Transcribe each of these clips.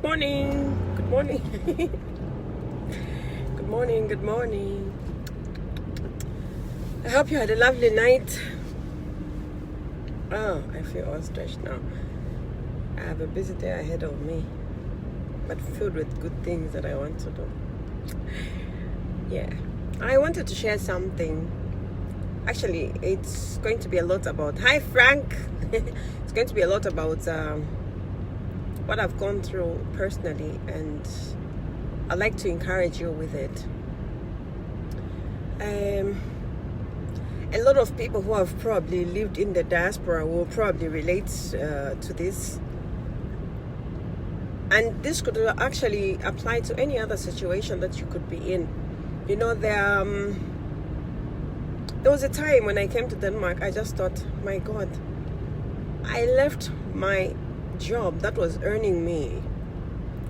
Morning. Good morning. Good morning. Good morning. I hope you had a lovely night. Oh, I feel all stretched now. I have a busy day ahead of me, but filled with good things that I want to do. Yeah. I wanted to share something. Actually, it's going to be a lot about. Hi, Frank. It's going to be a lot about what I've gone through personally, and I'd like to encourage you with it. A lot of people who have probably lived in the diaspora will probably relate to this. And this could actually apply to any other situation that you could be in. You know, there was a time when I came to Denmark, I just thought, my God, I left my job that was earning me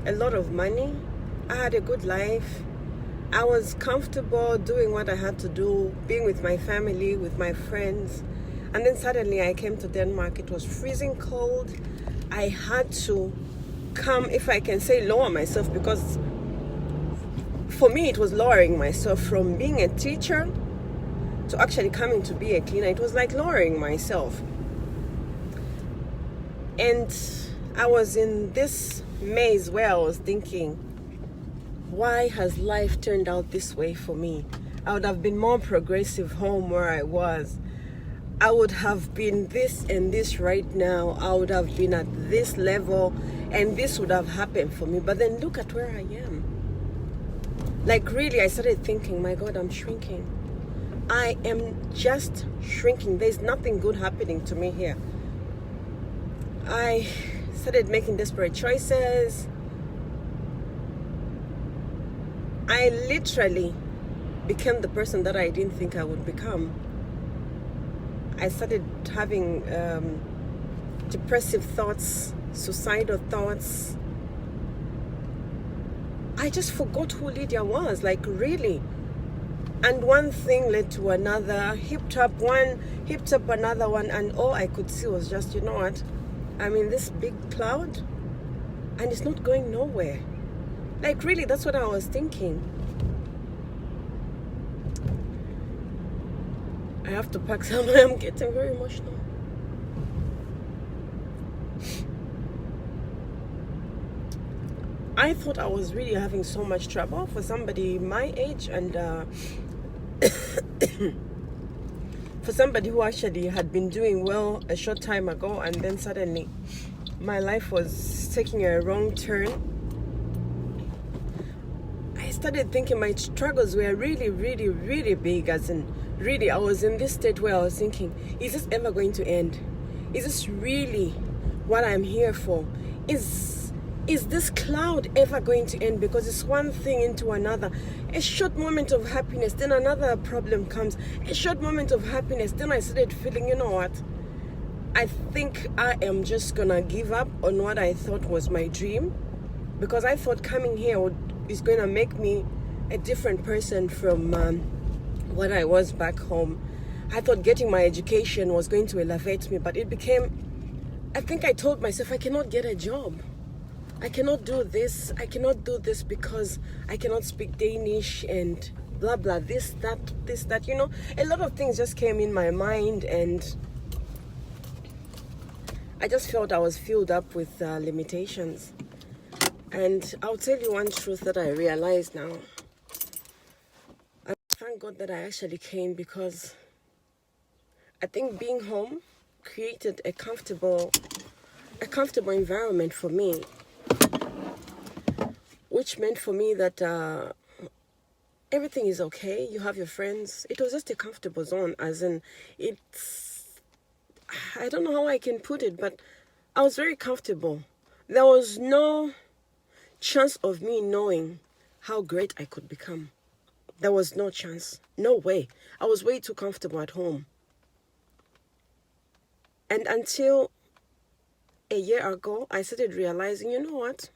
a lot of money. I had a good life. I was comfortable doing what I had to do, being with my family, with my friends. And then suddenly I came to Denmark. It was freezing cold. I had to come, if I can say, lower myself, because for me it was lowering myself from being a teacher to actually coming to be a cleaner. It was like lowering myself. And I was in this maze where I was thinking, why has life turned out this way for me? I would have been more progressive home where I was. I would have been this and this right now. I would have been at this level and this would have happened for me. But then look at where I am. Like really, I started thinking, my God, I'm shrinking. I am just shrinking. There's nothing good happening to me here. I started making desperate choices. I literally became the person that I didn't think I would become. I started having depressive thoughts, suicidal thoughts. I just forgot who Lydia was, like really. And one thing led to another, hipped up another one, and all I could see was just, you know what? I'm in this big cloud and it's not going nowhere. Like really, that's what I was thinking. I have to pack somewhere. I'm getting very emotional. I thought I was really having so much trouble for somebody my age, and for somebody who actually had been doing well a short time ago, and then suddenly my life was taking a wrong turn. I started thinking my struggles were really, really, really big, as in really I was in this state where I was thinking, is this ever going to end? Is this really what I'm here for? Is this cloud ever going to end? Because it's one thing into another. A short moment of happiness, then another problem comes. A short moment of happiness, then I started feeling, you know what? I think I am just gonna give up on what I thought was my dream, because I thought coming here is going to make me a different person from what I was back home. I thought getting my education was going to elevate me, but it became, I think I told myself I cannot get a job. I cannot do this. I cannot do this because I cannot speak Danish and blah, blah, this, that, you know. A lot of things just came in my mind, and I just felt I was filled up with limitations. And I'll tell you one truth that I realize now. I thank God that I actually came, because I think being home created a comfortable environment for me, which meant for me that everything is okay. You have your friends. It was just a comfortable zone, as in I don't know how I can put it, but I was very comfortable. There was no chance of me knowing how great I could become. There was no chance. No way. I was way too comfortable at home. And until a year ago, I started realizing, you know what?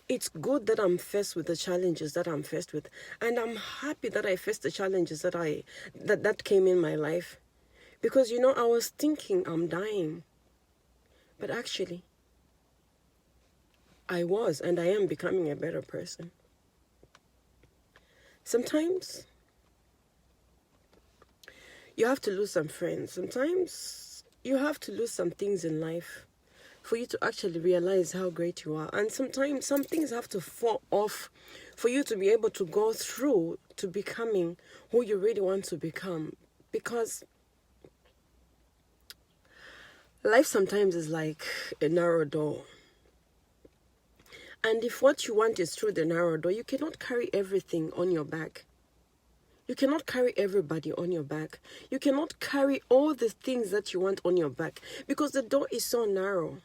It's good that I'm faced with the challenges that I'm faced with. And I'm happy that I faced the challenges that came in my life. Because, you know, I was thinking I'm dying. But actually, I was and I am becoming a better person. Sometimes you have to lose some friends. Sometimes you have to lose some things in life for you to actually realize how great you are. And sometimes some things have to fall off for you to be able to go through to becoming who you really want to become. Because life sometimes is like a narrow door. And if what you want is through the narrow door, you cannot carry everything on your back. You cannot carry everybody on your back. You cannot carry all the things that you want on your back because the door is so narrow.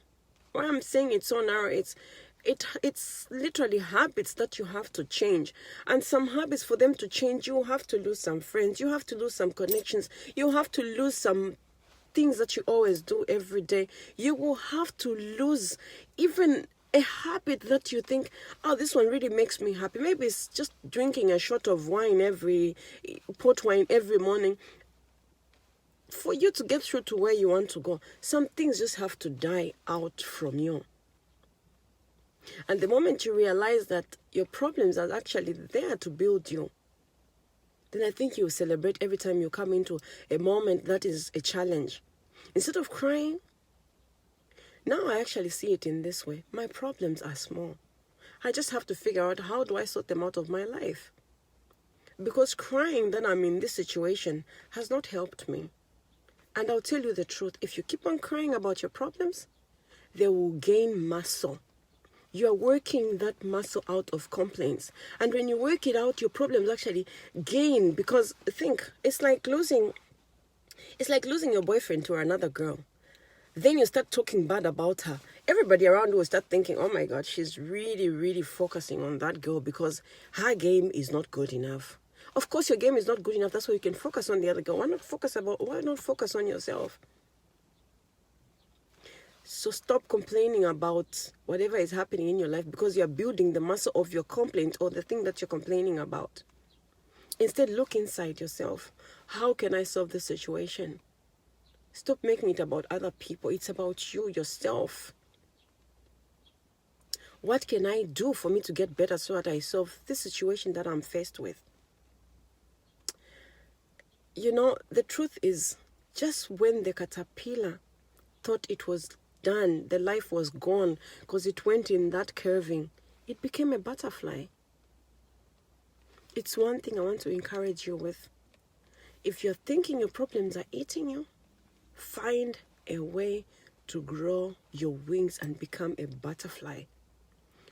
Why I'm saying it's so narrow, it's literally habits that you have to change. And some habits, for them to change, you have to lose some friends. You have to lose some connections. You have to lose some things that you always do every day. You will have to lose even a habit that you think, oh, this one really makes me happy. Maybe it's just drinking a shot of port wine every morning. For you to get through to where you want to go, some things just have to die out from you. And the moment you realize that your problems are actually there to build you, then I think you celebrate every time you come into a moment that is a challenge. Instead of crying, now I actually see it in this way. My problems are small. I just have to figure out how do I sort them out of my life. Because crying that I'm in this situation has not helped me. And I'll tell you the truth, if you keep on crying about your problems, they will gain muscle. You are working that muscle out of complaints. And when you work it out, your problems actually gain. Because think, it's like losing your boyfriend to another girl. Then you start talking bad about her. Everybody around will start thinking, oh my God, she's really, really focusing on that girl because her game is not good enough. Of course, your game is not good enough. That's why you can focus on the other girl. Why not focus on yourself? So stop complaining about whatever is happening in your life because you're building the muscle of your complaint or the thing that you're complaining about. Instead, look inside yourself. How can I solve this situation? Stop making it about other people. It's about you, yourself. What can I do for me to get better so that I solve this situation that I'm faced with? You know, the truth is, just when the caterpillar thought it was done, the life was gone because it went in that curving, it became a butterfly. It's one thing I want to encourage you with. If you're thinking your problems are eating you, find a way to grow your wings and become a butterfly.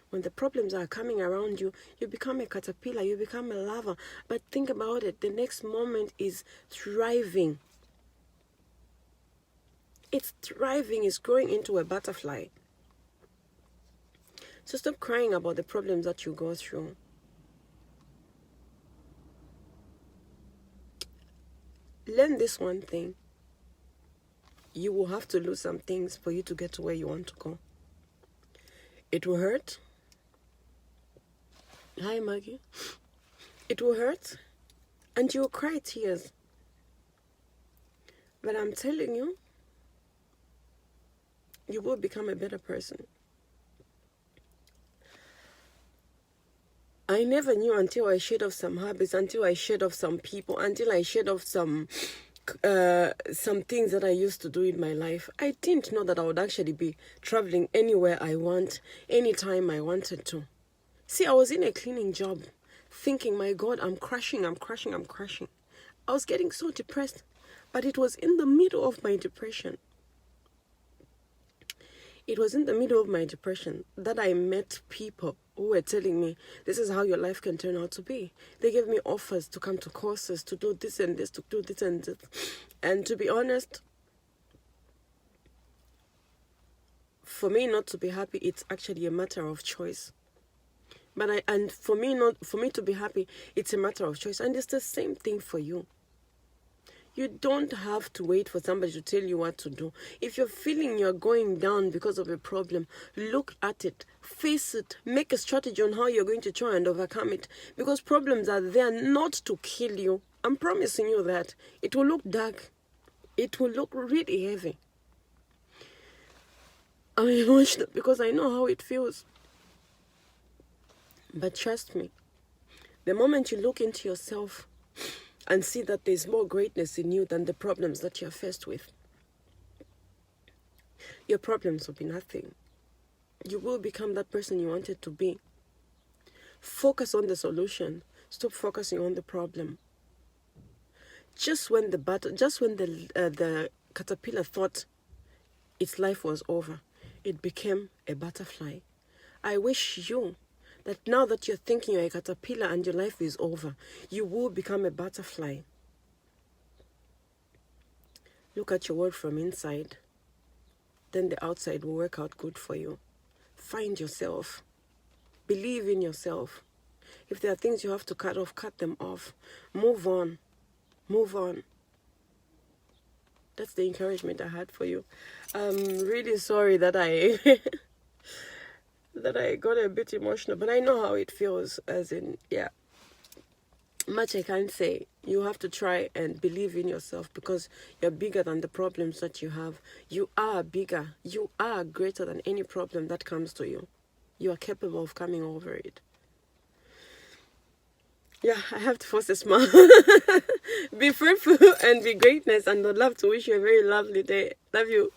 When the problems are coming around you, you become a caterpillar, you become a larva. But think about it, the next moment is thriving. It's thriving, it's growing into a butterfly. So stop crying about the problems that you go through. Learn this one thing. You will have to lose some things for you to get to where you want to go. It will hurt. Hi, Maggie. It will hurt. And you will cry tears. But I'm telling you, you will become a better person. I never knew until I shed off some habits, until I shed off some people, until I shed off some things that I used to do in my life. I didn't know that I would actually be traveling anywhere I want, anytime I wanted to. See, I was in a cleaning job, thinking, my God, I'm crashing. I was getting so depressed, but it was in the middle of my depression. It was in the middle of my depression that I met people who were telling me, this is how your life can turn out to be. They gave me offers to come to courses, to do this and this, to do this and this. And to be honest, for me not to be happy, it's actually a matter of choice. For me to be happy, it's a matter of choice. And it's the same thing for you. You don't have to wait for somebody to tell you what to do. If you're feeling you're going down because of a problem, look at it, face it, make a strategy on how you're going to try and overcome it. Because problems are there not to kill you. I'm promising you that. It will look dark. It will look really heavy. I'm emotional because I know how it feels. But trust me, the moment you look into yourself and see that there's more greatness in you than the problems that you're faced with, your problems will be nothing. You will become that person you wanted to be. Focus on the solution. Stop focusing on the problem. Just when the caterpillar thought its life was over, it became a butterfly. I wish you that now that you're thinking you're a caterpillar and your life is over, you will become a butterfly. Look at your world from inside. Then the outside will work out good for you. Find yourself. Believe in yourself. If there are things you have to cut off, cut them off. Move on. Move on. That's the encouragement I had for you. I'm really sorry that I that I got a bit emotional, but I know how it feels, as in, yeah. Much I can't say. You have to try and believe in yourself, because you're bigger than the problems that you have. You are bigger. You are greater than any problem that comes to you. You are capable of coming over it. Yeah, I have to force a smile. Be fruitful and be greatness, and I'd love to wish you a very lovely day. Love you.